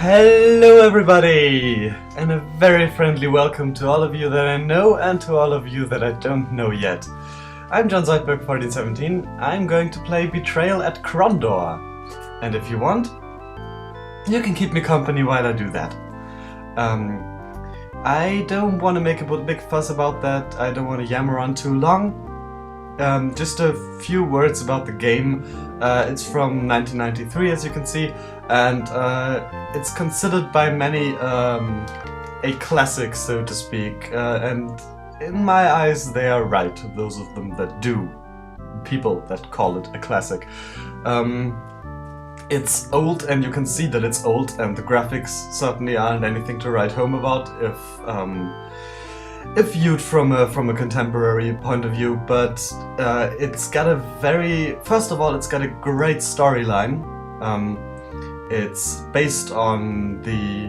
Hello everybody! And a very friendly welcome to all of you that I know and to all of you that I don't know yet. I'm John Zoidberg 1417. I'm going to play Betrayal at Krondor. And if you want, you can keep me company while I do that. I don't want to make a big fuss about that. I don't want to yammer on too long. Just a few words about the game. It's from 1993, as you can see, and it's considered by many a classic, so to speak, and in my eyes they are right, those of them that do, people that call it a classic. It's old, and you can see that it's old, and the graphics certainly aren't anything to write home about if viewed from a contemporary point of view, but it's got a first of all, it's got a great storyline. It's based on the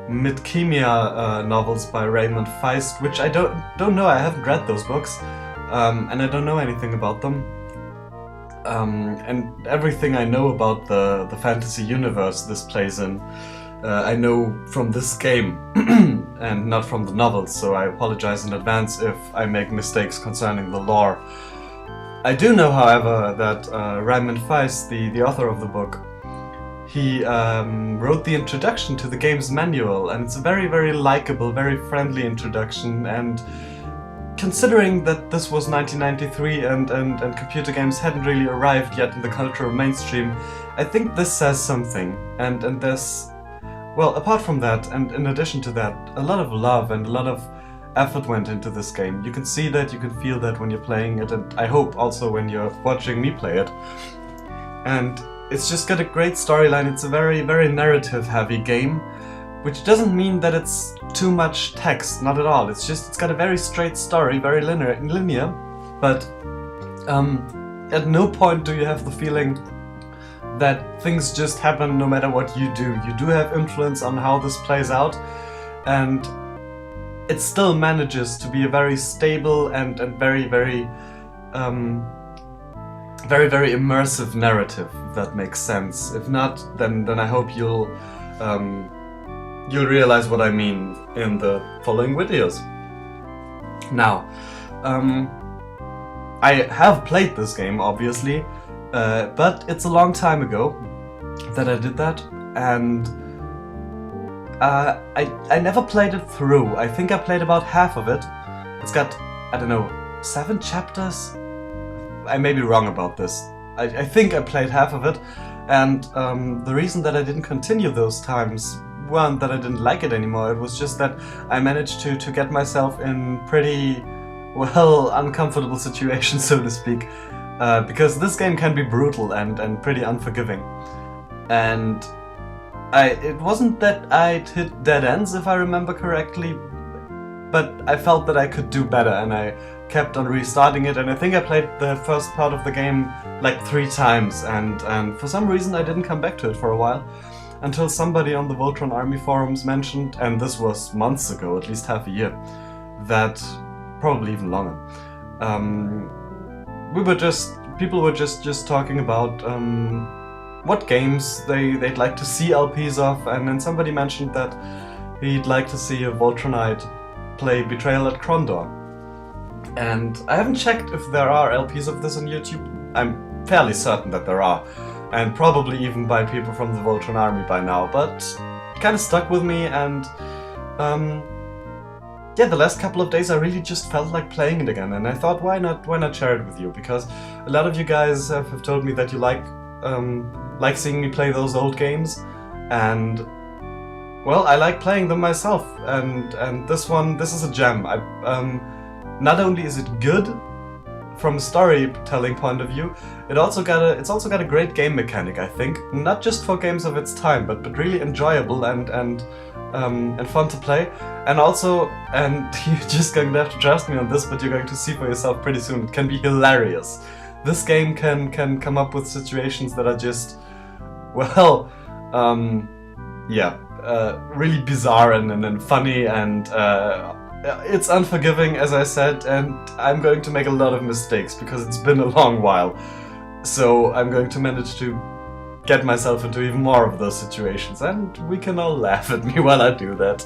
Mid-Chemia novels by Raymond Feist, which I don't know, I haven't read those books, and I don't know anything about them. And everything I know about the fantasy universe this plays in, I know from this game and not from the novels, so I apologize in advance if I make mistakes concerning the lore. I do know, however, that Raymond Feist, the author of the book, he wrote the introduction to the game's manual, and it's a very, very likable, very friendly introduction, and considering that this was 1993 and computer games hadn't really arrived yet in the cultural mainstream, I think this says something, and there's, well, apart from that, and in addition to that, a lot of love and a lot of effort went into this game. You can see that, you can feel that when you're playing it, and I hope also when you're watching me play it. And it's just got a great storyline. It's a very, very narrative-heavy game, which doesn't mean that it's too much text, not at all. It's got a very straight story, very linear, but at no point do you have the feeling that things just happen no matter what you do. You do have influence on how this plays out, and it still manages to be a very stable and very, very, very, very immersive narrative, if that makes sense. If not, then I hope you'll realize what I mean in the following videos. Now, I have played this game, obviously, but it's a long time ago that I did that, and I never played it through. I think I played about half of it. It's got, I don't know, 7 chapters? I may be wrong about this. I think I played half of it, and the reason that I didn't continue those times weren't that I didn't like it anymore. It was just that I managed to get myself in pretty, well, uncomfortable situations, so to speak. Because this game can be brutal and pretty unforgiving. And it wasn't that I'd hit dead ends, if I remember correctly, but I felt that I could do better, and I kept on restarting it, and I think I played the first part of the game like 3 times, and for some reason I didn't come back to it for a while, until somebody on the Voltron Army forums mentioned, and this was months ago, at least half a year, that, probably even longer, people were just talking about what games they'd like to see LPs of, and then somebody mentioned that he'd like to see a Voltronite play Betrayal at Krondor. And I haven't checked if there are LPs of this on YouTube. I'm fairly certain that there are, and probably even by people from the Voltron Army by now, but it kind of stuck with me, and yeah, the last couple of days I really just felt like playing it again, and I thought, why not share it with you? Because a lot of you guys have told me that you like seeing me play those old games, and well, I like playing them myself, and this is a gem. Not only is it good from a storytelling point of view, it's also got a great game mechanic, I think. Not just for games of its time, but really enjoyable and fun to play. And also, and you're just going to have to trust me on this, but you're going to see for yourself pretty soon, it can be hilarious. This game can come up with situations that are just, well, really bizarre and funny, and it's unforgiving, as I said, and I'm going to make a lot of mistakes because it's been a long while. So I'm going to manage to get myself into even more of those situations, and we can all laugh at me while I do that.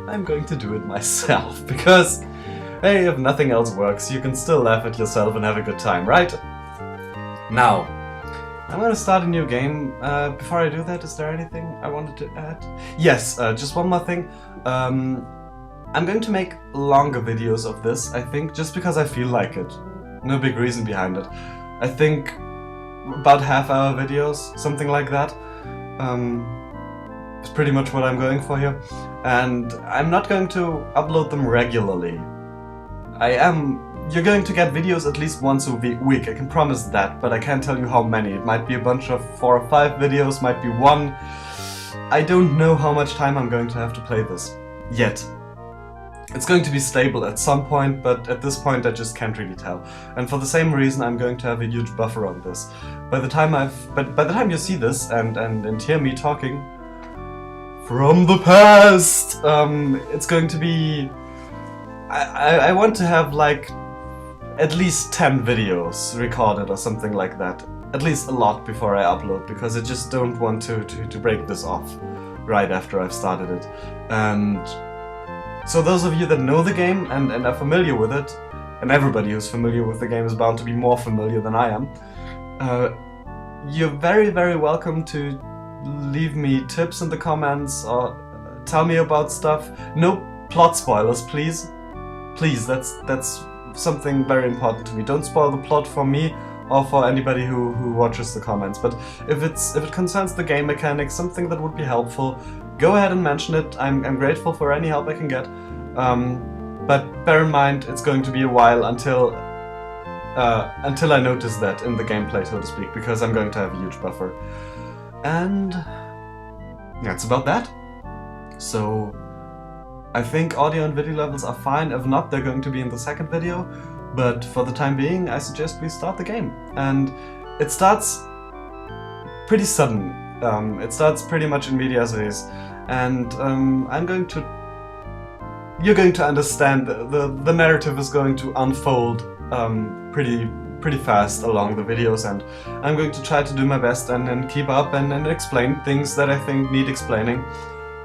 I'm going to do it myself, because, hey, if nothing else works, you can still laugh at yourself and have a good time, right? Now, I'm gonna start a new game. Before I do that, is there anything I wanted to add? Yes, just one more thing. I'm going to make longer videos of this, I think, just because I feel like it. No big reason behind it. I think about half-hour videos, something like that. It's pretty much what I'm going for here. And I'm not going to upload them regularly. You're going to get videos at least once a week, I can promise that, but I can't tell you how many. It might be a bunch of 4 or 5 videos, might be 1. I don't know how much time I'm going to have to play this yet. It's going to be stable at some point, but at this point I just can't really tell. And for the same reason, I'm going to have a huge buffer on this. By the time you see this and hear me talking from the past, it's going to be... I want to have like at least 10 videos recorded or something like that. At least a lot before I upload, because I just don't want to break this off right after I've started it. And so those of you that know the game and are familiar with it, and everybody who's familiar with the game is bound to be more familiar than I am, you're very, very welcome to leave me tips in the comments or tell me about stuff. No plot spoilers, please. Please, that's something very important to me. Don't spoil the plot for me or for anybody who watches the comments. But if it concerns the game mechanics, something that would be helpful, go ahead and mention it. I'm grateful for any help I can get. But bear in mind, it's going to be a while until I notice that in the gameplay, so to speak, because I'm going to have a huge buffer. And that's about that. So I think audio and video levels are fine. If not, they're going to be in the second video. But for the time being, I suggest we start the game. And it starts pretty sudden. It starts pretty much in medias res. And you're going to understand the narrative is going to unfold pretty fast along the videos, and I'm going to try to do my best and keep up and explain things that I think need explaining.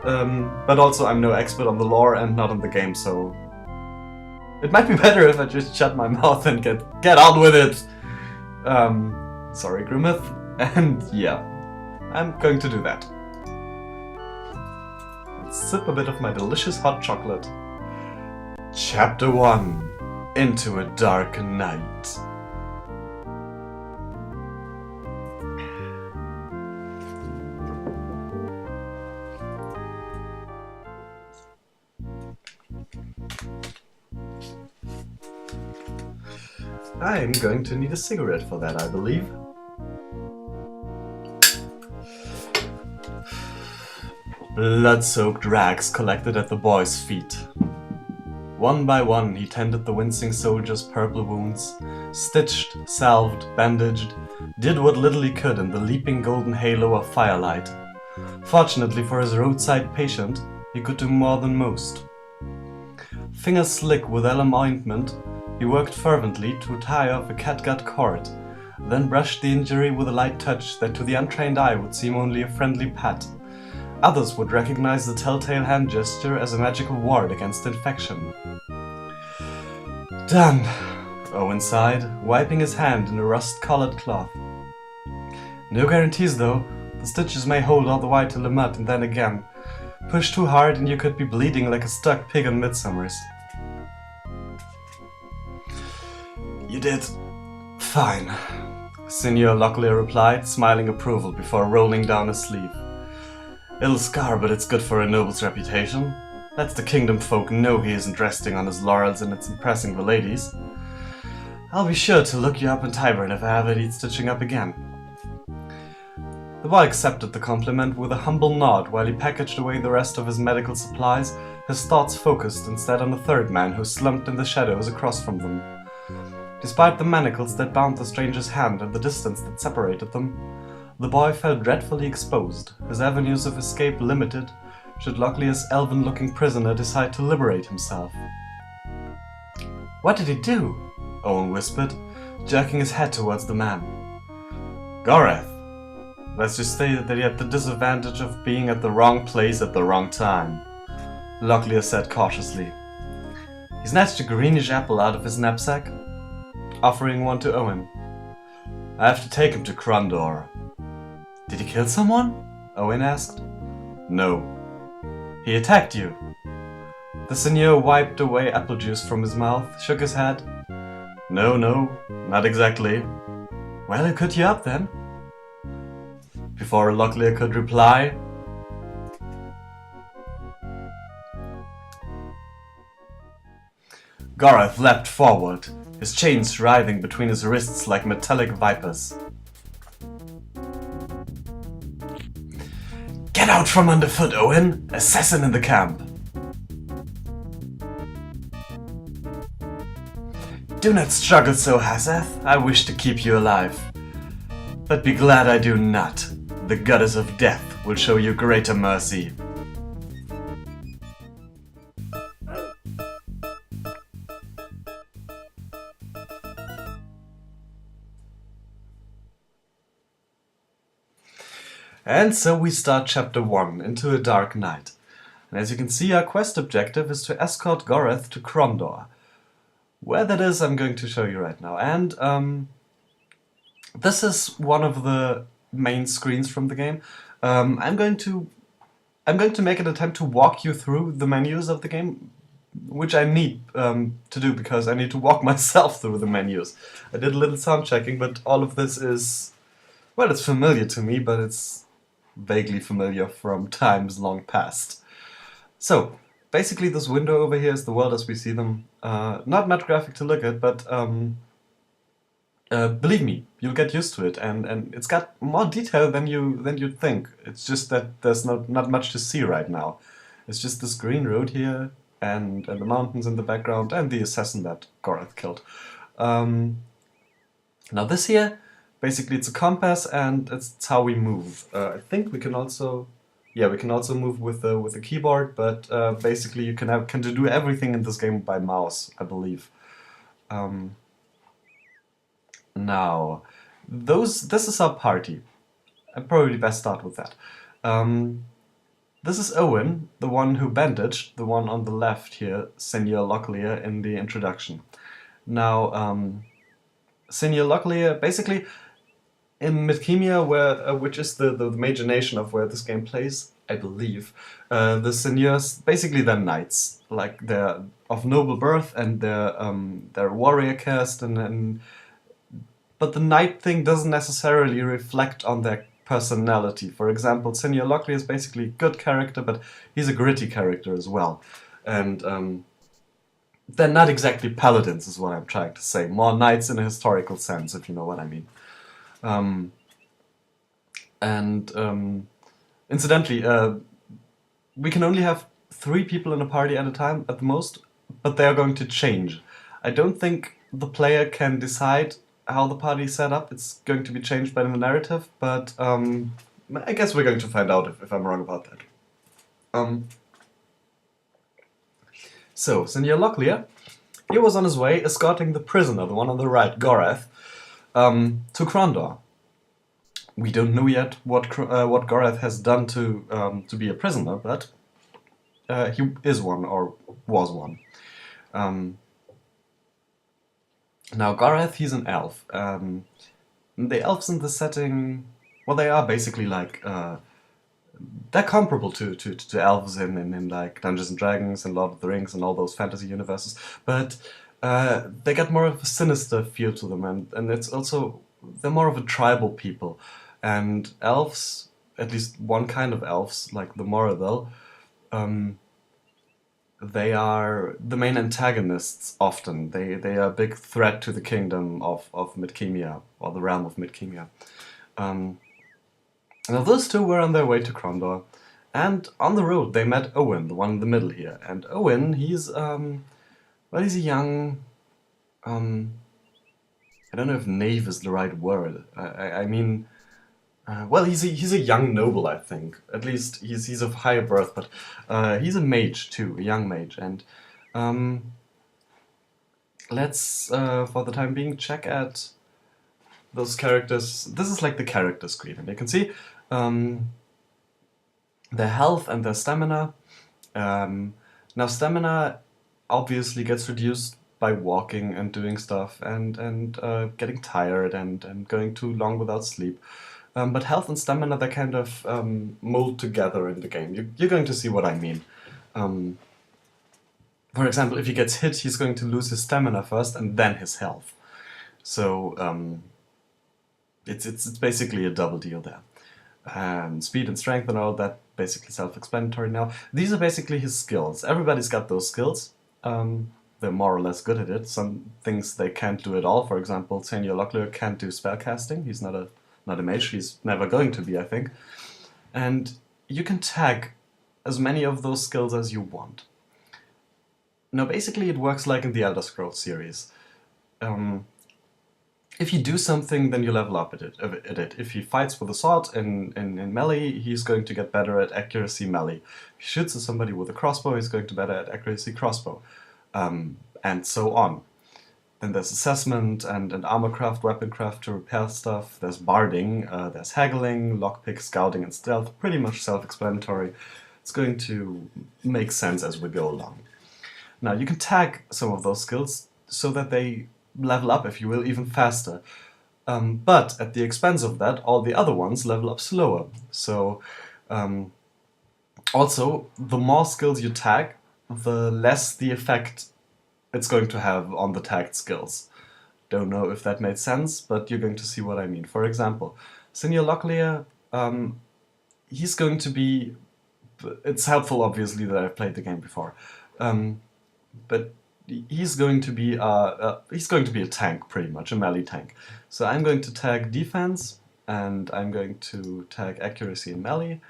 But also I'm no expert on the lore and not on the game, so it might be better if I just shut my mouth and get on with it. Sorry, Grimmeth. And yeah, I'm going to do that. Let's sip a bit of my delicious hot chocolate. Chapter 1. Into a Dark Night. I'm going to need a cigarette for that, I believe. Blood-soaked rags collected at the boy's feet. One by one, he tended the wincing soldier's purple wounds, stitched, salved, bandaged, did what little he could in the leaping golden halo of firelight. Fortunately for his roadside patient, he could do more than most. Fingers slick with alum ointment, he worked fervently to tie off a catgut cord, then brushed the injury with a light touch that to the untrained eye would seem only a friendly pat. Others would recognize the telltale hand gesture as a magical ward against infection. Done, Owyn sighed, wiping his hand in a rust-colored cloth. No guarantees though. The stitches may hold all the way to Lamut, and then again. Push too hard and you could be bleeding like a stuck pig on Midsummer's. You did fine, Seigneur Locklear replied, smiling approval before rolling down his sleeve. It'll scar, but it's good for a noble's reputation. Lets the kingdom folk know he isn't resting on his laurels and it's impressing the ladies. I'll be sure to look you up in Tyburn if I ever need stitching up again. The boy accepted the compliment with a humble nod while he packaged away the rest of his medical supplies, his thoughts focused instead on the third man who slumped in the shadows across from them. Despite the manacles that bound the stranger's hand and the distance that separated them, the boy felt dreadfully exposed, his avenues of escape limited, should Locklear's elven-looking prisoner decide to liberate himself. "What did he do?" Owyn whispered, jerking his head towards the man. "Gorath. Let's just say that he had the disadvantage of being at the wrong place at the wrong time," Locklear said cautiously. He snatched a greenish apple out of his knapsack, offering one to Owyn. "I have to take him to Krondor." "Did he kill someone?" Owyn asked. "No. He attacked you." The seigneur wiped away apple juice from his mouth, shook his head. No, not exactly." "Well, who cut you up then?" Before Locklear could reply, Gorath leapt forward, his chains writhing between his wrists like metallic vipers. "Get out from underfoot, Owyn! Assassin in the camp!" "Do not struggle so, Hazeth. I wish to keep you alive. But be glad I do not. The goddess of death will show you greater mercy." And so we start chapter 1, Into a Dark Night. And as you can see, our quest objective is to escort Gorath to Krondor. Where that is, I'm going to show you right now. And this is one of the main screens from the game. I'm going to make an attempt to walk you through the menus of the game, which I need to do because I need to walk myself through the menus. I did a little sound checking, but all of this is, well, it's familiar to me, but it's vaguely familiar from times long past. So, basically this window over here is the world as we see them. Not much graphic to look at, but believe me, you'll get used to it, and it's got more detail than you'd think. It's just that there's not much to see right now. It's just this green road here, and the mountains in the background, and the assassin that Gorath killed. Now this here, basically it's a compass, and it's how we move. I think we can also, yeah, we can also move with a keyboard, but basically you can do everything in this game by mouse, I believe. Now, this is our party. I'd probably best start with that. This is Owyn, the one who bandaged, the one on the left here, Seigneur Locklear, in the introduction. Now, Seigneur Locklear, basically, in Midkemia, which is the major nation of where this game plays, I believe, the seigneurs, basically they're knights. Like, they're of noble birth, and they're warrior caste, but the knight thing doesn't necessarily reflect on their personality. For example, Seigneur Locklear is basically a good character, but he's a gritty character as well. And they're not exactly paladins, is what I'm trying to say. More knights in a historical sense, if you know what I mean. Incidentally, we can only have 3 people in a party at a time at the most, but they are going to change. I don't think the player can decide how the party is set up. It's going to be changed by the narrative, but I guess we're going to find out if I'm wrong about that. So, Seigneur Locklear, he was on his way escorting the prisoner, the one on the right, Gorath, to Krondor. We don't know yet what Gorath has done to be a prisoner, but he is one, or was one. Now, Gorath, he's an elf. The elves in the setting, well, they are basically like, they're comparable to elves in like Dungeons and Dragons and Lord of the Rings and all those fantasy universes, but they get more of a sinister feel to them, and it's also, they're more of a tribal people. And elves, at least one kind of elves, like the Moradel, they are the main antagonists often. They are a big threat to the kingdom of Midkemia, or the realm of Midkemia. Um, Now those two were on their way to Krondor, and on the road they met Owyn, the one in the middle here. And Owyn, he's a young, um, I don't know if knave is the right word. I mean, well, he's a young noble, I think. At least he's of higher birth, but he's a mage too, a young mage. And um, let's, for the time being, check at those characters. This is like the character screen, and you can see um, their health and their stamina. Now, stamina obviously gets reduced by walking and doing stuff and getting tired and going too long without sleep. But health and stamina, they kind of mold together in the game. You're going to see what I mean. Um, for example, if he gets hit, he's going to lose his stamina first and then his health. So it's basically a double deal there. Speed and strength and all that, basically self-explanatory now. These are basically his skills. Everybody's got those skills. They're more or less good at it. Some things they can't do at all. For example, Seigneur Locklear can't do spellcasting. He's not a mage. He's never going to be, I think. And you can tag as many of those skills as you want. Now, basically, it works like in the Elder Scrolls series. If you do something, then you level up at it. If he fights with a sword in melee, he's going to get better at accuracy melee. If he shoots at somebody with a crossbow, he's going to better at accuracy crossbow. And so on. Then there's assessment and armorcraft, weaponcraft to repair stuff. There's barding, there's haggling, lockpick, scouting, and stealth. Pretty much self-explanatory. It's going to make sense as we go along. Now, you can tag some of those skills so that they level up, if you will, even faster. But at the expense of that, all the other ones level up slower. So, also, the more skills you tag, the less the effect it's going to have on the tagged skills. Don't know if that made sense, but you're going to see what I mean. For example, Seigneur Locklear, he's going to be... It's helpful, obviously, that I've played the game before. But he's going to be a tank, pretty much, a melee tank. So I'm going to tag defense, and I'm going to tag accuracy in melee.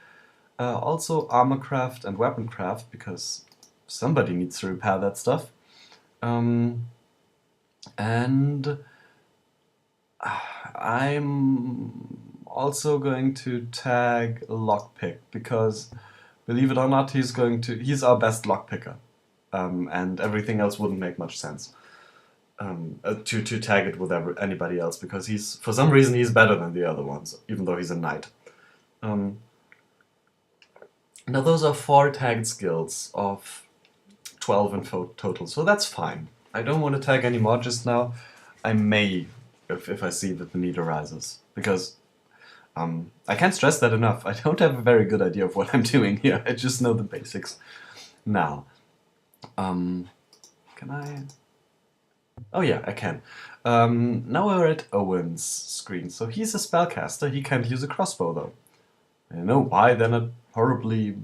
Also armorcraft and weaponcraft, because somebody needs to repair that stuff. And I'm also going to tag lockpick, because believe it or not, he's our best lockpicker. And everything else wouldn't make much sense to tag it with anybody else, because for some reason he's better than the other ones, even though he's a knight. Now those are 4 tagged skills of 12 in total, so that's fine. I don't want to tag any more just now. I may, if I see that the need arises, because I can't stress that enough. I don't have a very good idea of what I'm doing here. I just know the basics. Now, can I? Oh yeah, I can. Now we're at Owyn's screen. So he's a spellcaster. He can't use a crossbow though. I don't know why. They're not horribly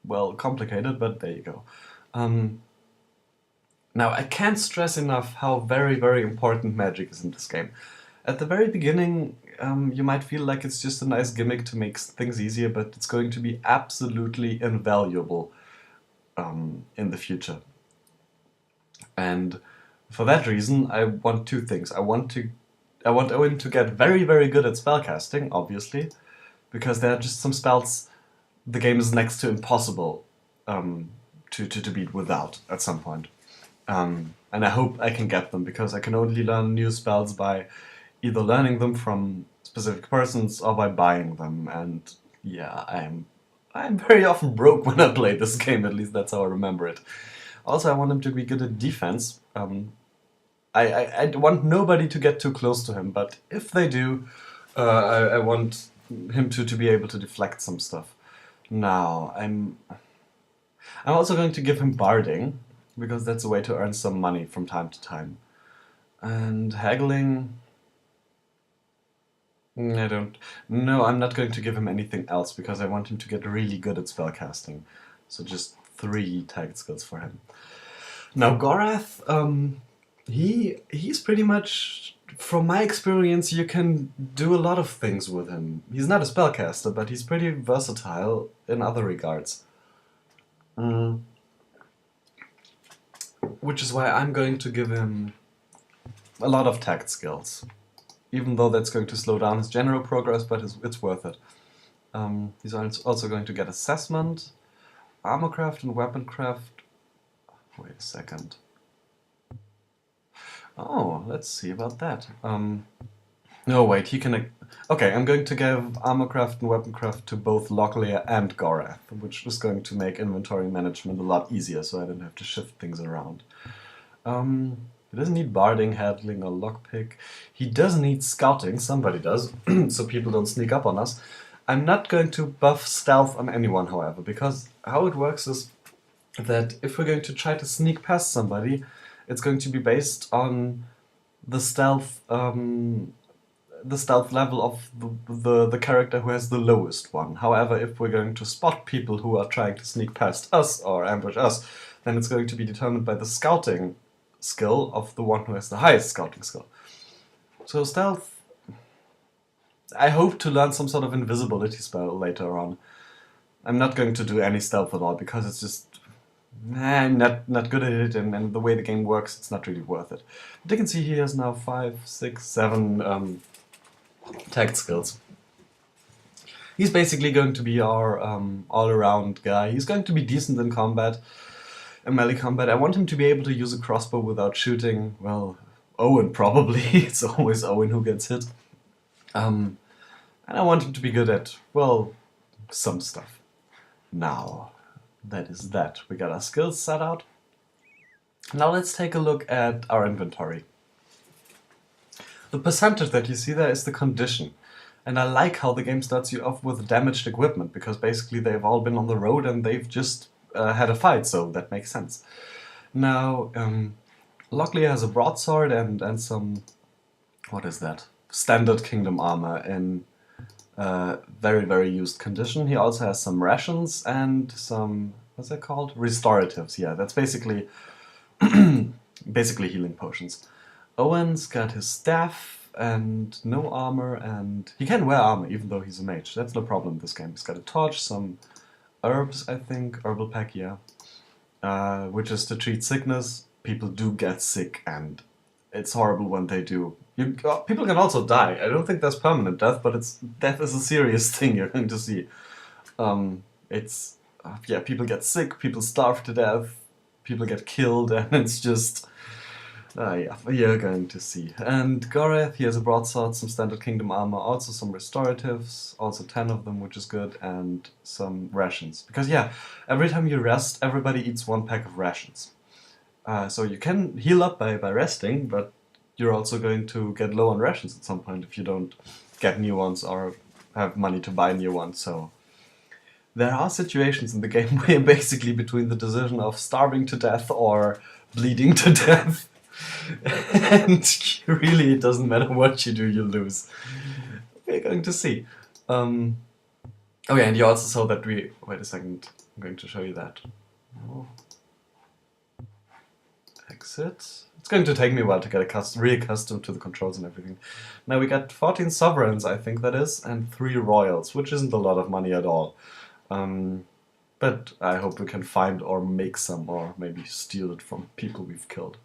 well complicated, but there you go. Now I can't stress enough how very, very important magic is in this game. At the very beginning, you might feel like it's just a nice gimmick to make things easier, but it's going to be absolutely invaluable in the future. And for that reason, I want 2 things. I want Owyn to get very, very good at spellcasting, obviously, because there are just some spells the game is next to impossible to beat without at some point. And I hope I can get them, because I can only learn new spells by either learning them from specific persons or by buying them. And yeah, I'm very often broke when I play this game, at least that's how I remember it. Also, I want him to be good at defense. I want nobody to get too close to him, but if they do, I want him to be able to deflect some stuff. Now, I'm also going to give him barding, because that's a way to earn some money from time to time. And haggling... No, I'm not going to give him anything else, because I want him to get really good at spellcasting. So just 3 tagged skills for him. Now Gorath, he's pretty much, from my experience, you can do a lot of things with him. He's not a spellcaster, but he's pretty versatile in other regards. Which is why I'm going to give him a lot of tagged skills. Even though that's going to slow down his general progress, but it's worth it. He's also going to get assessment, armorcraft and weaponcraft. Wait a second. Oh, let's see about that. No, wait, he can... Okay, I'm going to give armorcraft and weaponcraft to both Locklear and Gorath, which is going to make inventory management a lot easier, so I don't have to shift things around. He doesn't need barding, handling, or lockpick. He does need scouting, somebody does, so people don't sneak up on us. I'm not going to buff stealth on anyone, however, because how it works is that if we're going to try to sneak past somebody, it's going to be based on the stealth level of the character who has the lowest one. However, if we're going to spot people who are trying to sneak past us or ambush us, then it's going to be determined by the scouting skill of the one who has the highest scouting skill. So stealth... I hope to learn some sort of invisibility spell later on. I'm not going to do any stealth at all, because it's just... I'm not good at it, and the way the game works, it's not really worth it. But you can see he has now 5, 6, 7 tagged skills. He's basically going to be our all-around guy. He's going to be decent in combat, in melee combat. I want him to be able to use a crossbow without shooting. Well, Owyn probably. It's always Owyn who gets hit. And I want him to be good at, well, some stuff. Now, that is that. We got our skills set out. Now let's take a look at our inventory. The percentage that you see there is the condition. And I like how the game starts you off with damaged equipment, because basically they've all been on the road and they've just had a fight, so that makes sense. Now, Locklear has a broadsword and some... what is that? Standard kingdom armor in very, very used condition. He also has some rations and some... what's that called? Restoratives, yeah. That's basically... basically healing potions. Owyn's got his staff and no armor, and he can wear armor even though he's a mage. That's no problem in this game. He's got a torch, some herbs, I think, herbal pack, yeah, which is to treat sickness. People do get sick, and it's horrible when they do. People can also die. I don't think there's permanent death, but death is a serious thing you're going to see. Yeah, people get sick, people starve to death, people get killed, and it's just... yeah, you're going to see. And Gorath, he has a broadsword, some standard kingdom armor, also some restoratives, also 10 of them, which is good, and some rations. Because yeah, every time you rest, everybody eats 1 pack of rations. So you can heal up by resting, but you're also going to get low on rations at some point if you don't get new ones or have money to buy new ones. So there are situations in the game where you're basically between the decision of starving to death or bleeding to death. And really, it doesn't matter what you do, you lose. We're going to see. Oh yeah, and you also saw that we... wait a second, I'm going to show you that. Oh. Exit. It's going to take me a while to get reaccustomed to the controls and everything. Now we got 14 sovereigns, I think that is, and 3 royals, which isn't a lot of money at all. But I hope we can find or make some, or maybe steal it from people we've killed.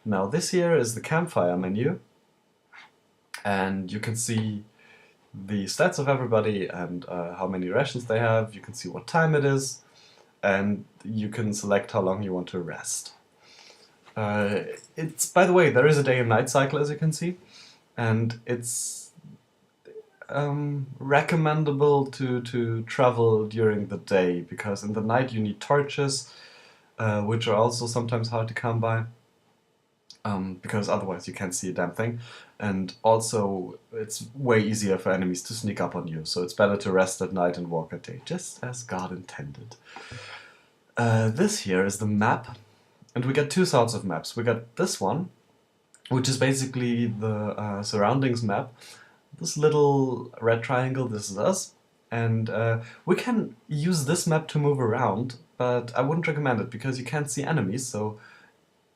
Now this here is the campfire menu, and you can see the stats of everybody and how many rations they have. You can see what time it is, and you can select how long you want to rest. By the way, there is a day and night cycle, as you can see, and it's recommendable to travel during the day, because in the night you need torches, which are also sometimes hard to come by. Because otherwise you can't see a damn thing, and also it's way easier for enemies to sneak up on you, so it's better to rest at night and walk at day, just as God intended. This here is the map, and we got 2 sorts of maps. We got this one, which is basically the surroundings map. This little red triangle, this is us, And we can use this map to move around, but I wouldn't recommend it because you can't see enemies, so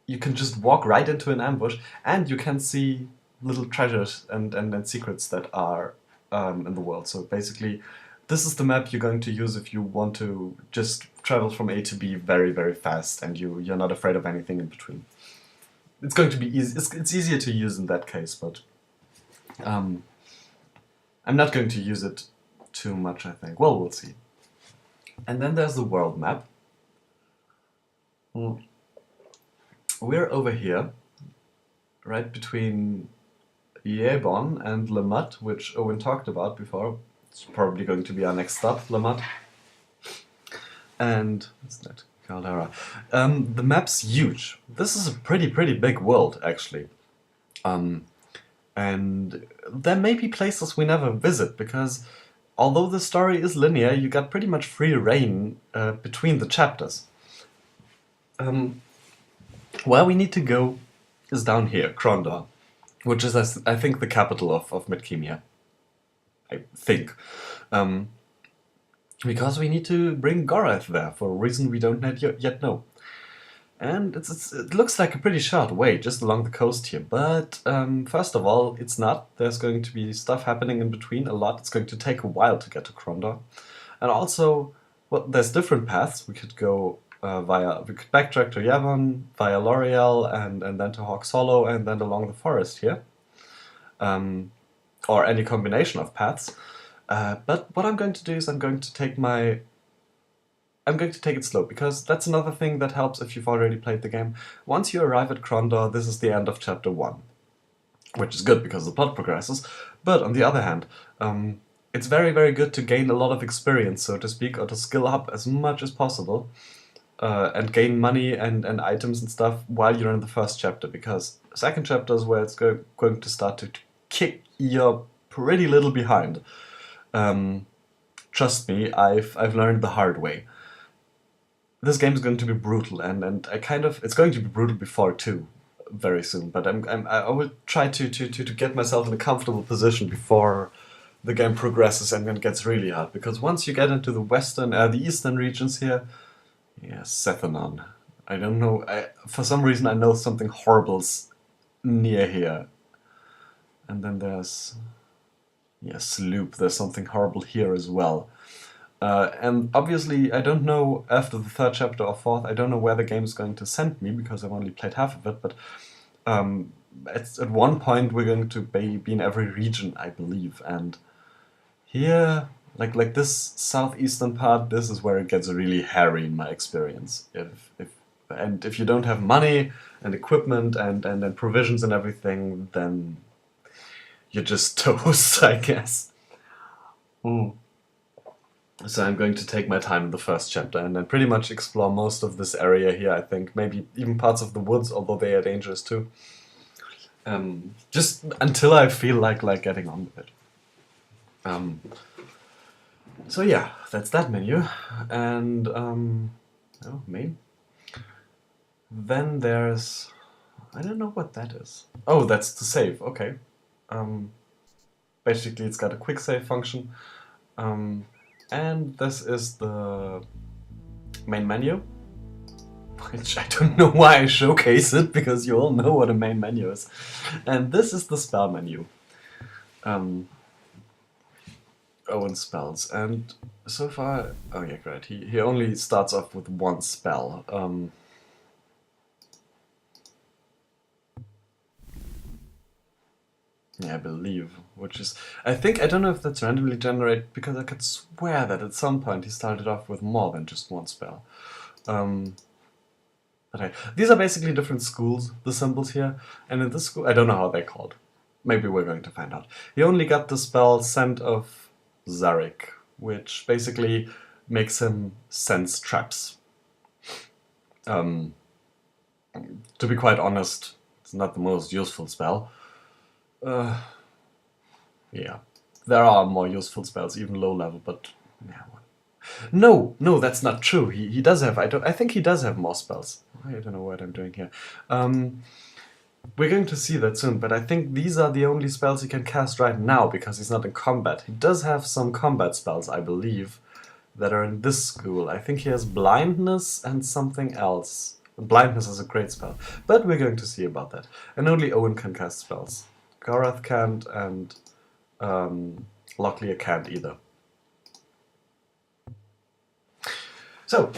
you can just walk right into an ambush, and you can see little treasures and secrets that are in the world. So basically, this is the map you're going to use if you want to just travel from A to B very, very fast, and you're not afraid of anything in between. It's going to be easy. It's easier to use in that case, but I'm not going to use it too much, I think. Well, we'll see. And then there's the world map. We're over here, right between Yebon and Lamut, which Owyn talked about before. It's probably going to be our next stop, Lamut. And what's that? Caldera. The map's huge. This is a pretty big world, actually. And there may be places we never visit, because although the story is linear, you got pretty much free reign between the chapters. Where we need to go is down here, Krondor, which is, I think, the capital of Midkemia. I think. Because we need to bring Gorath there for a reason we don't yet know. And it looks like a pretty short way, just along the coast here. But first of all, it's not. There's going to be stuff happening in between a lot. It's going to take a while to get to Krondor. And also, well, there's different paths. We could go we could backtrack to Yavon, via L'Oreal, and then to Hawk's Hollow, and then along the forest here. Or any combination of paths. But what I'm going to do is I'm going to take it slow, because that's another thing that helps if you've already played the game. Once you arrive at Krondor, this is the end of Chapter 1. Which is good, because the plot progresses. But on the other hand, it's very good to gain a lot of experience, so to speak, or to skill up as much as possible. And gain money and items and stuff while you're in the first chapter, because the second chapter is where it's going to start to kick you pretty little behind. Trust me, I've learned the hard way. This game is going to be brutal, and it's going to be brutal before too, very soon. But I will try to get myself in a comfortable position before the game progresses and then gets really hard. Because once you get into the eastern regions here, yeah, Sethanon. I don't know. For some reason, I know something horrible's near here. And then there's Sloop. There's something horrible here as well. And obviously, I don't know, after the third chapter or fourth, I don't know where the game is going to send me, because I've only played half of it, but at one point we're going to be in every region, I believe, and here, like this southeastern part, this is where it gets really hairy in my experience. If you don't have money and equipment and provisions and everything, then you're just toast, I guess. So I'm going to take my time in the first chapter and then pretty much explore most of this area here, I think. Maybe even parts of the woods, although they are dangerous too. Just until I feel like getting on with it. So yeah, that's that menu. And, main. Then there's... I don't know what that is. Oh, that's the save, okay. Basically it's got a quick save function. And this is the main menu, which I don't know why I showcase it, because you all know what a main menu is. And this is the spell menu. Owyn spells, and so far... Oh yeah, great. He only starts off with one spell. Yeah, I believe, which is... I don't know if that's randomly generated, because I could swear that at some point he started off with more than just one spell. Okay. These are basically different schools, the symbols here, and in this school, I don't know how they're called. Maybe we're going to find out. He only got the spell Scent of Zarek, which basically makes him sense traps. To be quite honest, it's not the most useful spell. Yeah, there are more useful spells, even low level, but yeah. No, that's not true. He does have. I think he does have more spells. I don't know what I'm doing here. We're going to see that soon, but I think these are the only spells he can cast right now because he's not in combat. He does have some combat spells, I believe, that are in this school. I think he has blindness and something else. Blindness is a great spell, but we're going to see about that. And only Owyn can cast spells. Gorath can't, and Locklear can't either. So,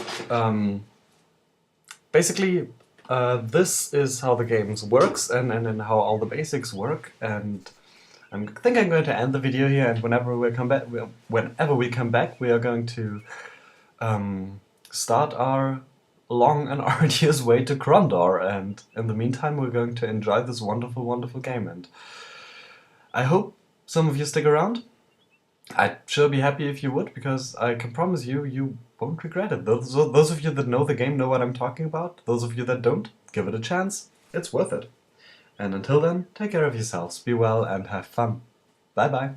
basically, this is how the game works and how all the basics work. And I think I'm going to end the video here. And whenever we come back, we are going to start our long and arduous way to Krondor. And in the meantime, we're going to enjoy this wonderful, wonderful game. And I hope some of you stick around. I'd sure be happy if you would, because I can promise you, you won't regret it. Those of you that know the game know what I'm talking about. Those of you that don't, give it a chance. It's worth it. And until then, take care of yourselves, be well, and have fun. Bye bye.